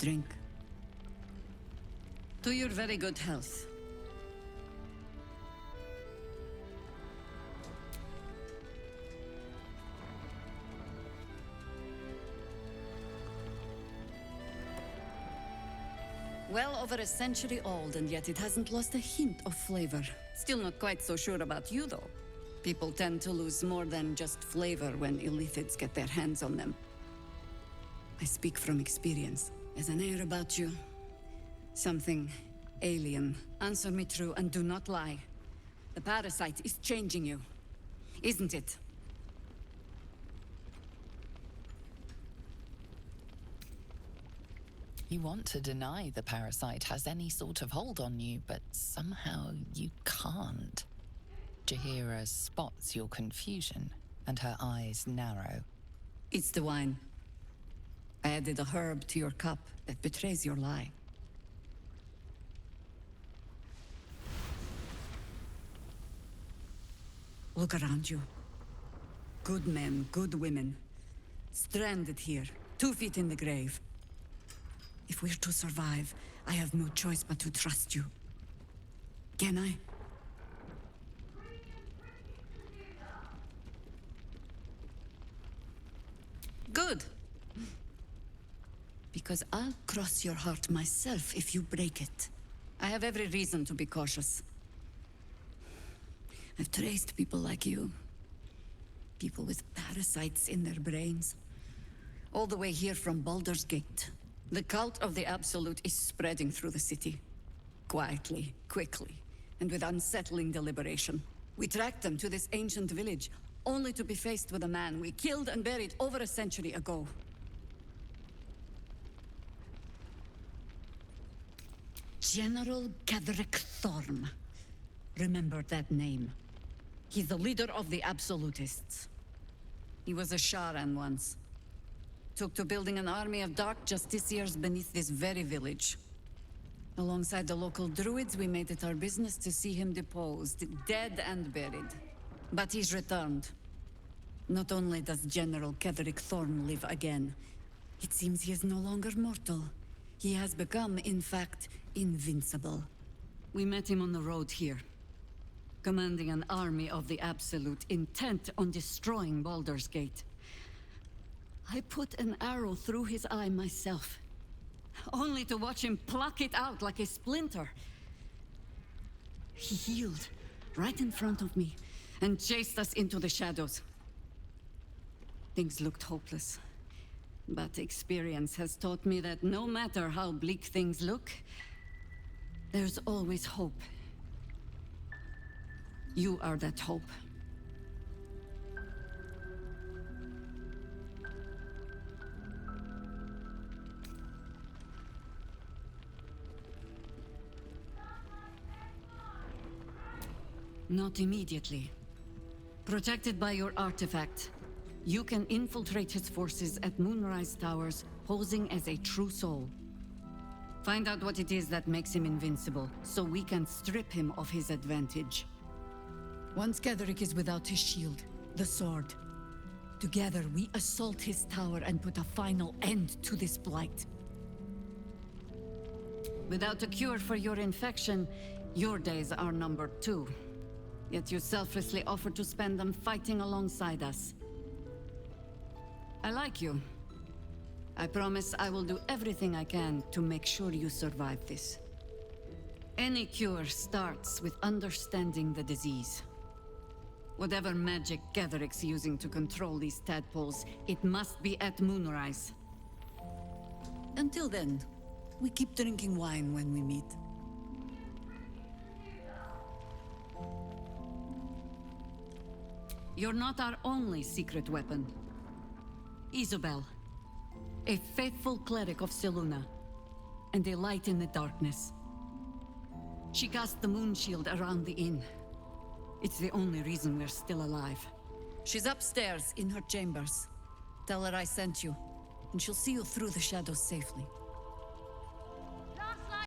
Drink. To your very good health. Well over a century old, and yet it hasn't lost a hint of flavor. Still not quite so sure about you, though. People tend to lose more than just flavor when illithids get their hands on them. I speak from experience. There's an air about you. Something alien. Answer me true and do not lie. The parasite is changing you, isn't it? You want to deny the parasite has any sort of hold on you, but somehow you can't. Jahira spots your confusion, and her eyes narrow. It's the wine. I added a herb to your cup that betrays your lie. Look around you. Good men, good women. Stranded here, 2 feet in the grave. If we're to survive, I have no choice but to trust you. Can I? Good. Because I'll cross your heart myself if you break it. I have every reason to be cautious. I've traced people like you. People with parasites in their brains. All the way here from Baldur's Gate. The cult of the Absolute is spreading through the city. Quietly, quickly, and with unsettling deliberation. We tracked them to this ancient village, only to be faced with a man we killed and buried over a century ago. General Ketheric Thorm. Remember that name. He's the leader of the Absolutists. He was a Sharan once. Took to building an army of dark justiciars beneath this very village. Alongside the local druids, we made it our business to see him deposed, dead and buried. But he's returned. Not only does General Ketheric Thorm live again, it seems he is no longer mortal. He has become, in fact, invincible. We met him on the road here, commanding an army of the Absolute, intent on destroying Baldur's Gate. I put an arrow through his eye myself, only to watch him pluck it out like a splinter. He healed right in front of me and chased us into the shadows. Things looked hopeless, but experience has taught me that no matter how bleak things look, there's always hope. You are that hope. Not immediately. Protected by your artifact, you can infiltrate his forces at Moonrise Towers, posing as a true soul. Find out what it is that makes him invincible, so we can strip him of his advantage. Once Ketheric is without his shield, the sword, together we assault his tower and put a final end to this blight. Without a cure for your infection, your days are numbered too. Yet you selflessly offer to spend them fighting alongside us. I like you. I promise I will do everything I can to make sure you survive this. Any cure starts with understanding the disease. Whatever magic Ketheric's using to control these tadpoles, it must be at Moonrise. Until then, we keep drinking wine when we meet. You're not our only secret weapon. Isabel, a faithful cleric of Selûne, and a light in the darkness. She cast the moon shield around the inn. It's the only reason we're still alive. She's upstairs in her chambers. Tell her I sent you, and she'll see you through the shadows safely.